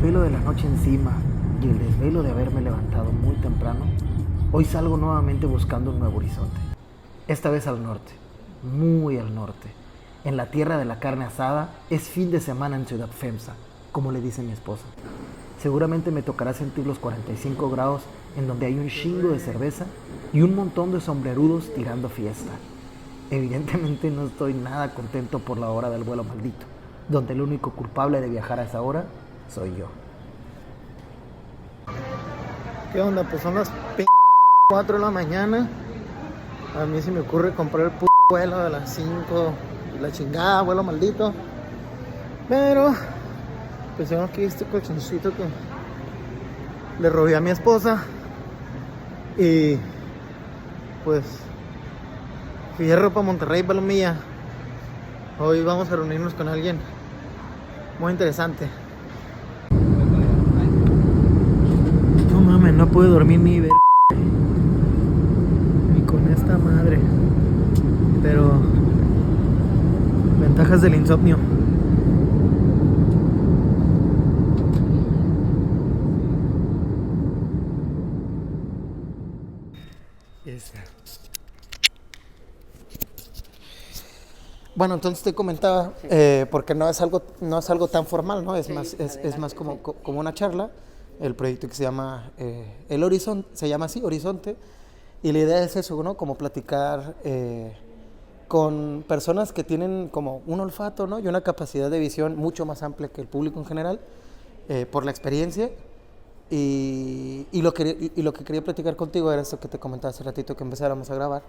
pelo de la noche encima y el desvelo de haberme levantado muy temprano, hoy salgo nuevamente buscando un nuevo horizonte. Esta vez al norte, muy al norte. En la tierra de la carne asada, es fin de semana en Ciudad FEMSA, como le dice mi esposa. Seguramente me tocará sentir los 45 grados en donde hay un chingo de cerveza y un montón de sombrerudos tirando fiesta. Evidentemente no estoy nada contento por la hora del vuelo maldito, donde el único culpable de viajar a esa hora soy yo. ¿Qué onda? Pues son las 4 de la mañana. A mí se me ocurre comprar el puto vuelo de las 5 y la chingada, vuelo maldito. Pero pues tengo aquí este colchoncito que le robé a mi esposa. Y pues fierro para Monterrey, Palomilla. Hoy vamos a reunirnos con alguien muy interesante. No mames, no puedo dormir ni ver ni con esta madre. Pero ventajas del insomnio. Bueno, entonces te comentaba, porque no es algo tan formal, ¿no? Es más como una charla. El proyecto que se llama El Horizonte, se llama así, Horizonte, y la idea es eso, ¿no? Como platicar con personas que tienen como un olfato, ¿no? Y una capacidad de visión mucho más amplia que el público en general, por la experiencia. Y lo que quería platicar contigo era esto que te comentaba hace ratito que empezáramos a grabar.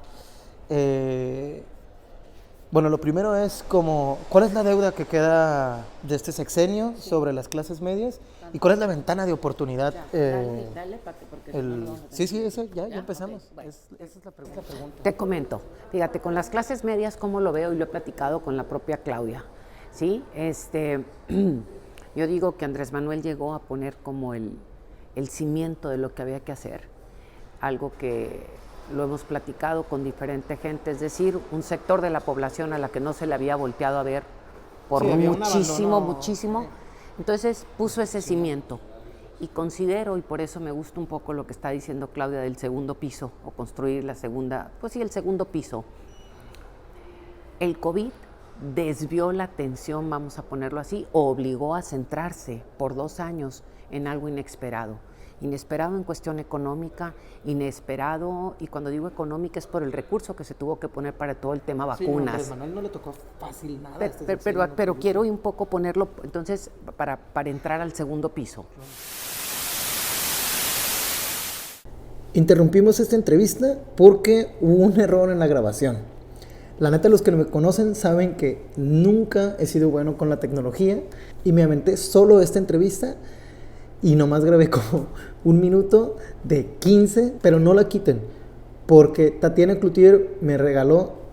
Bueno, lo primero es como, ¿cuál es la deuda que queda de este sexenio sobre las clases medias? ¿Y cuál es la ventana de oportunidad? Dale, porque Eso, ya empezamos. Okay, Esa es la pregunta. Te comento, fíjate, con las clases medias, ¿cómo lo veo? Y lo he platicado con la propia Claudia, ¿sí? Yo digo que Andrés Manuel llegó a poner como el cimiento de lo que había que hacer, algo que lo hemos platicado con diferente gente, es decir, un sector de la población a la que no se le había volteado a ver por muchísimo. Entonces puso ese cimiento y considero, y por eso me gusta un poco lo que está diciendo Claudia del segundo piso, o construir la segunda, pues sí, el segundo piso. El COVID desvió la atención, vamos a ponerlo así, o obligó a centrarse por 2 años en algo inesperado. Inesperado en cuestión económica, inesperado, y cuando digo económica es por el recurso que se tuvo que poner para todo el tema vacunas. Sí, no, Manuel no le tocó fácil nada. Pero quiero un poco ponerlo, entonces, para entrar al segundo piso. Interrumpimos esta entrevista porque hubo un error en la grabación. La neta, los que me conocen saben que nunca he sido bueno con la tecnología y me aventé solo esta entrevista y nomás grabé como 1 minuto de 15, pero no la quiten, porque Tatiana Cloutier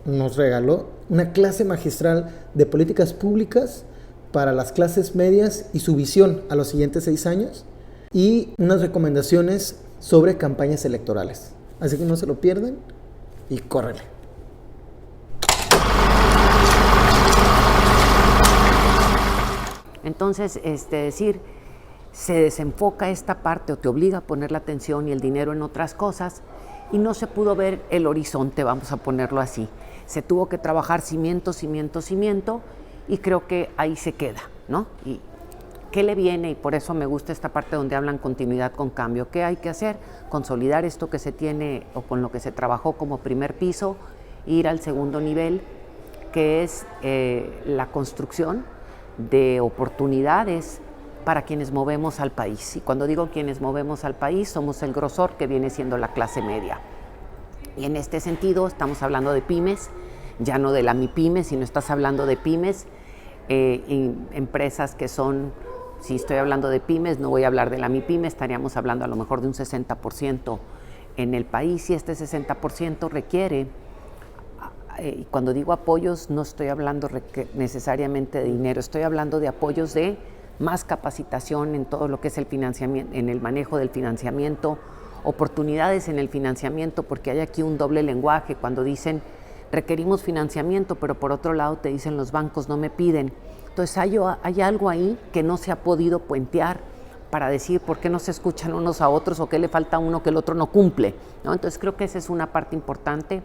nos regaló una clase magistral de políticas públicas para las clases medias y su visión a los siguientes 6 años y unas recomendaciones sobre campañas electorales. Así que no se lo pierdan y córrele. Entonces, decir, se desenfoca esta parte o te obliga a poner la atención y el dinero en otras cosas y no se pudo ver el horizonte, vamos a ponerlo así. Se tuvo que trabajar cimiento y creo que ahí se queda, ¿no? ¿Y qué le viene? Y por eso me gusta esta parte donde hablan continuidad con cambio. ¿Qué hay que hacer? Consolidar esto que se tiene o con lo que se trabajó como primer piso, ir al segundo nivel, que es la construcción de oportunidades para quienes movemos al país. Y cuando digo quienes movemos al país, somos el grosor que viene siendo la clase media. Y en este sentido estamos hablando de pymes, ya no de la MIPYME, sino estás hablando de pymes, empresas que son, si estoy hablando de pymes, no voy a hablar de la MIPYME, estaríamos hablando a lo mejor de un 60% en el país, y este 60% requiere, y cuando digo apoyos no estoy hablando necesariamente de dinero, estoy hablando de apoyos de más capacitación en todo lo que es el financiamiento, en el manejo del financiamiento, oportunidades en el financiamiento, porque hay aquí un doble lenguaje cuando dicen requerimos financiamiento, pero por otro lado te dicen los bancos no me piden. Entonces hay algo ahí que no se ha podido puentear para decir por qué no se escuchan unos a otros o qué le falta a uno que el otro no cumple, ¿no? Entonces creo que esa es una parte importante.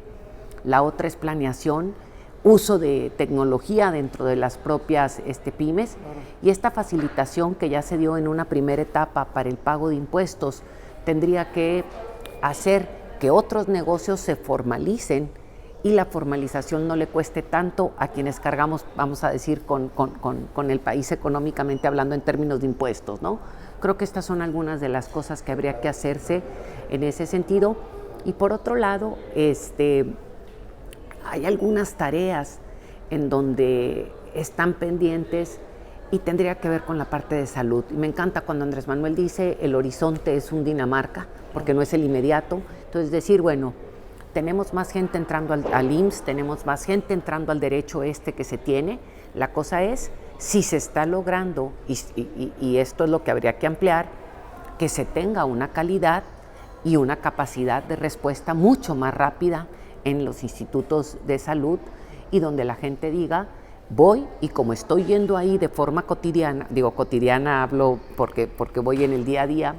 La otra es planeación, uso de tecnología dentro de las propias pymes, y esta facilitación que ya se dio en una primera etapa para el pago de impuestos tendría que hacer que otros negocios se formalicen y la formalización no le cueste tanto a quienes cargamos, vamos a decir, con el país económicamente hablando en términos de impuestos, ¿no? Creo que estas son algunas de las cosas que habría que hacerse en ese sentido. Y por otro lado, hay algunas tareas en donde están pendientes y tendría que ver con la parte de salud. Y me encanta cuando Andrés Manuel dice el horizonte es un Dinamarca, porque no es el inmediato. Entonces decir, bueno, tenemos más gente entrando al IMSS, tenemos más gente entrando al derecho que se tiene. La cosa es, si se está logrando, y esto es lo que habría que ampliar, que se tenga una calidad y una capacidad de respuesta mucho más rápida en los institutos de salud, y donde la gente diga, voy y como estoy yendo ahí de forma cotidiana, digo cotidiana hablo porque voy en el día a día,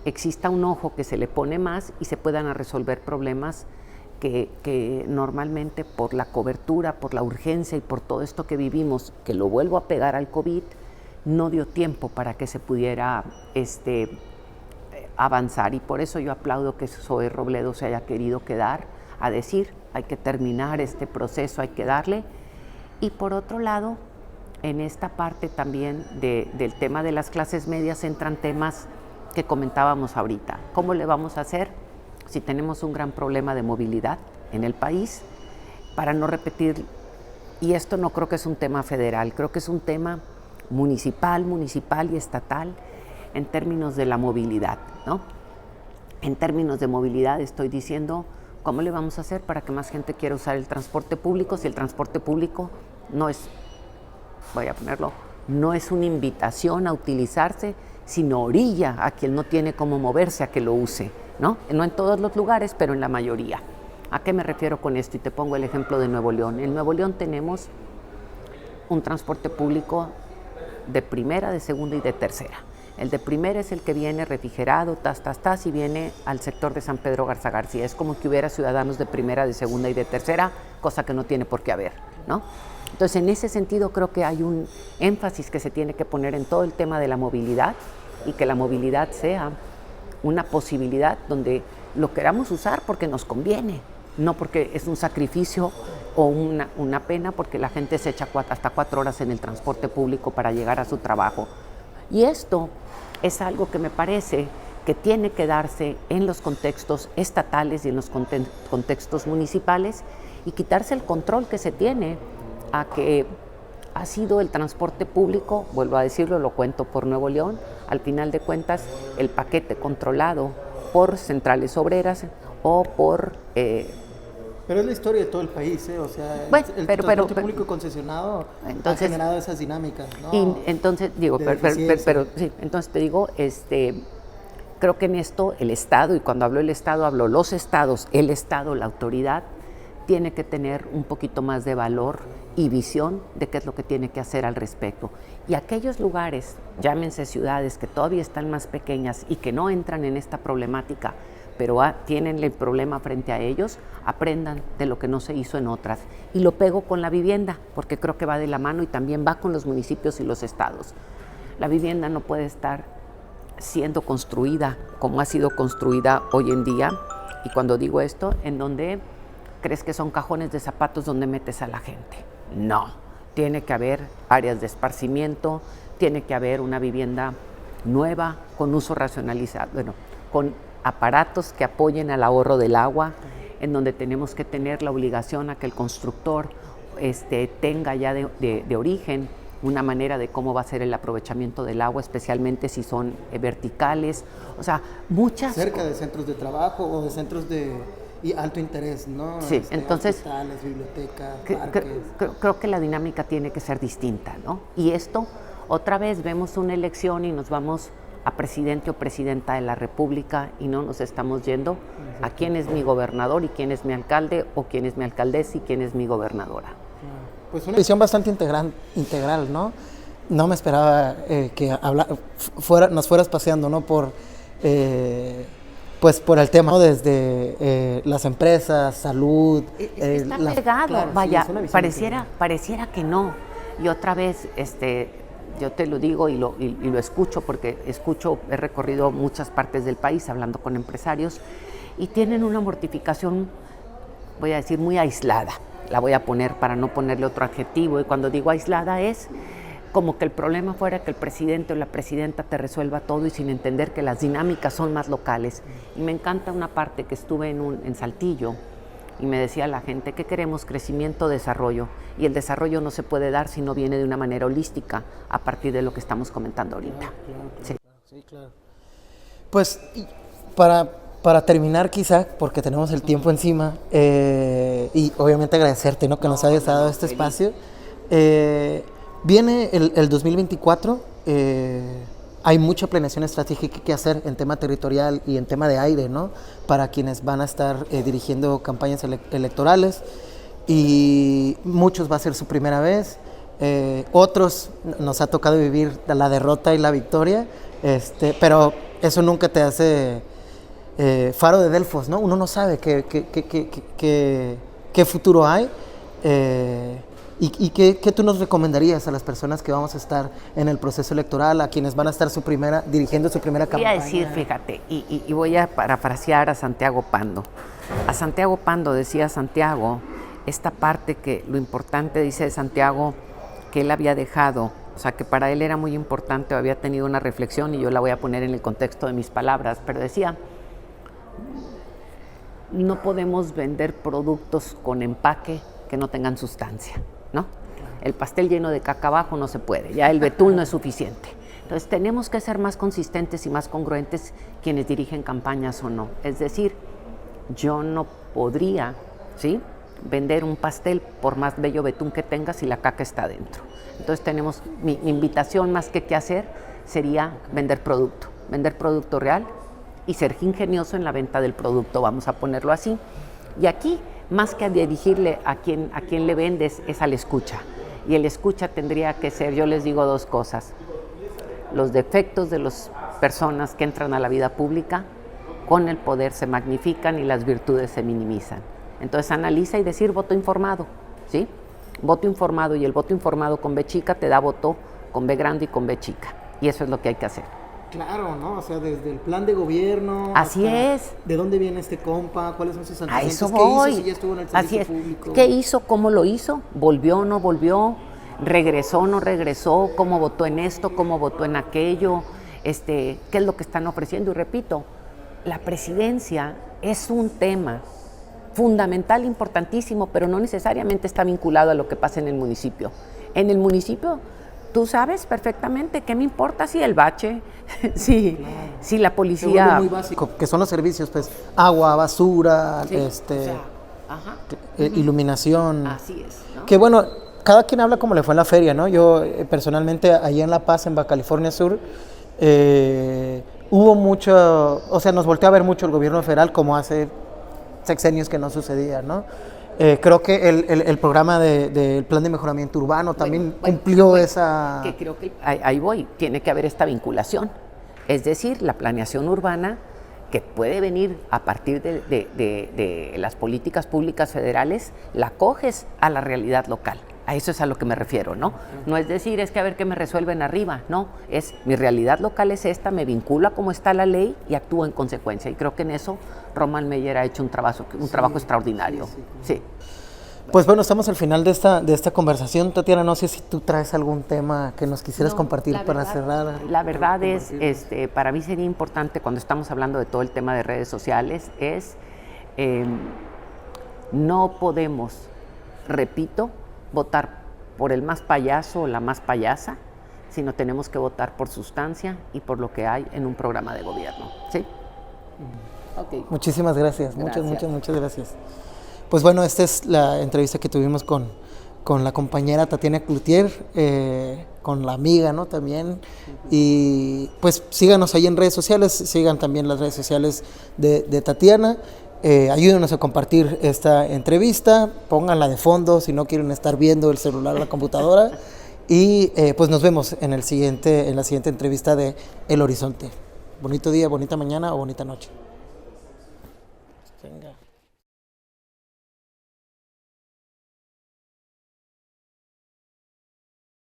exista un ojo que se le pone más y se puedan resolver problemas que normalmente por la cobertura, por la urgencia y por todo esto que vivimos, que lo vuelvo a pegar al COVID, no dio tiempo para que se pudiera avanzar. Y por eso yo aplaudo que Zoe Robledo se haya querido quedar a decir, hay que terminar este proceso, hay que darle. Y por otro lado, en esta parte también del tema de las clases medias entran temas que comentábamos ahorita. ¿Cómo le vamos a hacer si tenemos un gran problema de movilidad en el país? Para no repetir, y esto no creo que es un tema federal, creo que es un tema municipal y estatal en términos de la movilidad, ¿no? En términos de movilidad estoy diciendo, ¿cómo le vamos a hacer para que más gente quiera usar el transporte público si el transporte público no es, voy a ponerlo, no es una invitación a utilizarse, sino orilla a quien no tiene cómo moverse a que lo use, ¿no? No en todos los lugares, pero en la mayoría. ¿A qué me refiero con esto? Y te pongo el ejemplo de Nuevo León. En Nuevo León tenemos un transporte público de primera, de segunda y de tercera. El de primera es el que viene refrigerado, y viene al sector de San Pedro Garza García. Es como que hubiera ciudadanos de primera, de segunda y de tercera, cosa que no tiene por qué haber, ¿no? Entonces, en ese sentido, creo que hay un énfasis que se tiene que poner en todo el tema de la movilidad, y que la movilidad sea una posibilidad donde lo queramos usar porque nos conviene, no porque es un sacrificio o una pena porque la gente se echa hasta 4 horas en el transporte público para llegar a su trabajo. Y esto es algo que me parece que tiene que darse en los contextos estatales y en los contextos municipales, y quitarse el control que se tiene a que ha sido el transporte público, vuelvo a decirlo, lo cuento por Nuevo León, al final de cuentas el paquete controlado por centrales obreras o por... Pero es la historia de todo el país, ¿eh? O sea, bueno, el transporte público concesionado ha generado esas dinámicas, ¿no? Y entonces, digo, pero sí, entonces te digo, creo que en esto el Estado, y cuando hablo el Estado, hablo los estados, el Estado, la autoridad, tiene que tener un poquito más de valor y visión de qué es lo que tiene que hacer al respecto. Y aquellos lugares, llámense ciudades, que todavía están más pequeñas y que no entran en esta problemática, pero tienen el problema frente a ellos, aprendan de lo que no se hizo en otras. Y lo pego con la vivienda, porque creo que va de la mano y también va con los municipios y los estados. La vivienda no puede estar siendo construida como ha sido construida hoy en día, y cuando digo esto, en donde crees que son cajones de zapatos donde metes a la gente. No, tiene que haber áreas de esparcimiento, tiene que haber una vivienda nueva, con uso racionalizado, con aparatos que apoyen al ahorro del agua, en donde tenemos que tener la obligación a que el constructor tenga ya de origen una manera de cómo va a ser el aprovechamiento del agua, especialmente si son verticales, o sea, muchas... Cerca de centros de trabajo o de centros de alto interés, ¿no? Sí, entonces... Hospitales, bibliotecas, parques... Creo que la dinámica tiene que ser distinta, ¿no? Y esto, otra vez vemos una elección y nos vamos a presidente o presidenta de la República y no nos estamos yendo a quién es mi gobernador y quién es mi alcalde, o quién es mi alcaldesa y quién es mi gobernadora. Pues una visión bastante integral, ¿no? no me esperaba que nos fueras paseando, ¿no? Pues por el tema, ¿no? Desde las empresas, salud. Está pegado, claro, vaya, sí, es una visión pareciera que no. Y otra vez, yo te lo digo y lo escucho, porque he recorrido muchas partes del país hablando con empresarios y tienen una mortificación, voy a decir, muy aislada. La voy a poner para no ponerle otro adjetivo, y cuando digo aislada es como que el problema fuera que el presidente o la presidenta te resuelva todo y sin entender que las dinámicas son más locales. Y me encanta una parte que estuve en Saltillo y me decía la gente, ¿qué queremos? Crecimiento, desarrollo. Y el desarrollo no se puede dar si no viene de una manera holística a partir de lo que estamos comentando ahorita. Claro, Sí. sí, claro. Pues para terminar quizá, porque tenemos el tiempo encima, y obviamente agradecerte, ¿no? Que nos hayas dado este espacio. Viene el 2024, hay mucha planeación estratégica que hacer en tema territorial y en tema de aire, ¿no? Para quienes van a estar dirigiendo campañas electorales, y muchos va a ser su primera vez, otros nos ha tocado vivir la derrota y la victoria, pero eso nunca te hace faro de Delfos, ¿no? Uno no sabe qué futuro hay. ¿Y qué tú nos recomendarías a las personas que vamos a estar en el proceso electoral, a quienes van a estar dirigiendo su primera campaña? Voy a decir, fíjate, y voy a parafrasear a Santiago Pando. A Santiago Pando decía Santiago, esta parte que lo importante, dice Santiago, que él había dejado, o sea, que para él era muy importante, había tenido una reflexión, y yo la voy a poner en el contexto de mis palabras, pero decía, no podemos vender productos con empaque que no tengan sustancia, ¿no? El pastel lleno de caca abajo no se puede, ya el betún no es suficiente. Entonces tenemos que ser más consistentes y más congruentes quienes dirigen campañas o no. Es decir, yo no podría, ¿sí?, vender un pastel por más bello betún que tenga si la caca está dentro. Entonces mi invitación más que qué hacer sería vender producto real y ser ingenioso en la venta del producto, vamos a ponerlo así. Y aquí, más que a dirigirle a quien le vendes, es al escucha. Y el escucha tendría que ser, yo les digo dos cosas: los defectos de las personas que entran a la vida pública con el poder se magnifican y las virtudes se minimizan. Entonces analiza y decir voto informado, ¿sí? Voto informado, y el voto informado con B chica te da voto con B grande y con B chica. Y eso es lo que hay que hacer. Claro, ¿no? O sea, desde el plan de gobierno. Así es. ¿De dónde viene este compa? ¿Cuáles son sus antecedentes? A eso voy. ¿Qué hizo si ya estuvo en el servicio público? ¿Qué hizo? ¿Cómo lo hizo? ¿Volvió o no volvió? ¿Regresó o no regresó? ¿Cómo votó en esto? ¿Cómo votó en aquello? ¿Qué es lo que están ofreciendo? Y repito, la presidencia es un tema fundamental, importantísimo, pero no necesariamente está vinculado a lo que pasa en el municipio. En el municipio, tú sabes perfectamente qué me importa si el bache, si la policía... Se muy básico, que son los servicios, pues, agua, basura, Sí, iluminación. Así es, ¿no? Que bueno, cada quien habla como le fue en la feria, ¿no? Yo personalmente, allí en La Paz, en Baja California Sur, hubo mucho, o sea, nos volteó a ver mucho el gobierno federal, como hace sexenios que no sucedía, ¿no? Creo que el programa del plan de mejoramiento urbano también cumplió esa... Que creo que ahí voy, tiene que haber esta vinculación. Es decir, la planeación urbana que puede venir a partir de las políticas públicas federales, la coges a la realidad local. A eso es a lo que me refiero, ¿no? No es decir, es que a ver qué me resuelven arriba, no. Es mi realidad local es esta, me vincula como está la ley y actúo en consecuencia. Y creo que en eso Román Meyer ha hecho un trabajo extraordinario. Sí. Pues bueno, estamos al final de esta conversación. Tatiana, no sé si tú traes algún tema que nos quisieras compartir para cerrar. La verdad es, para mí sería importante cuando estamos hablando de todo el tema de redes sociales, no podemos, repito, votar por el más payaso o la más payasa, sino tenemos que votar por sustancia y por lo que hay en un programa de gobierno. ¿Sí? Okay. Muchísimas gracias. Muchas gracias. Pues bueno, esta es la entrevista que tuvimos con la compañera Tatiana Cloutier, con la amiga, ¿no? También. Y pues síganos ahí en redes sociales, sigan también las redes sociales de Tatiana. Ayúdenos a compartir esta entrevista, pónganla de fondo si no quieren estar viendo el celular o la computadora. Y pues nos vemos en la siguiente entrevista de El Horizonte. Bonito día, bonita mañana o bonita noche. Venga.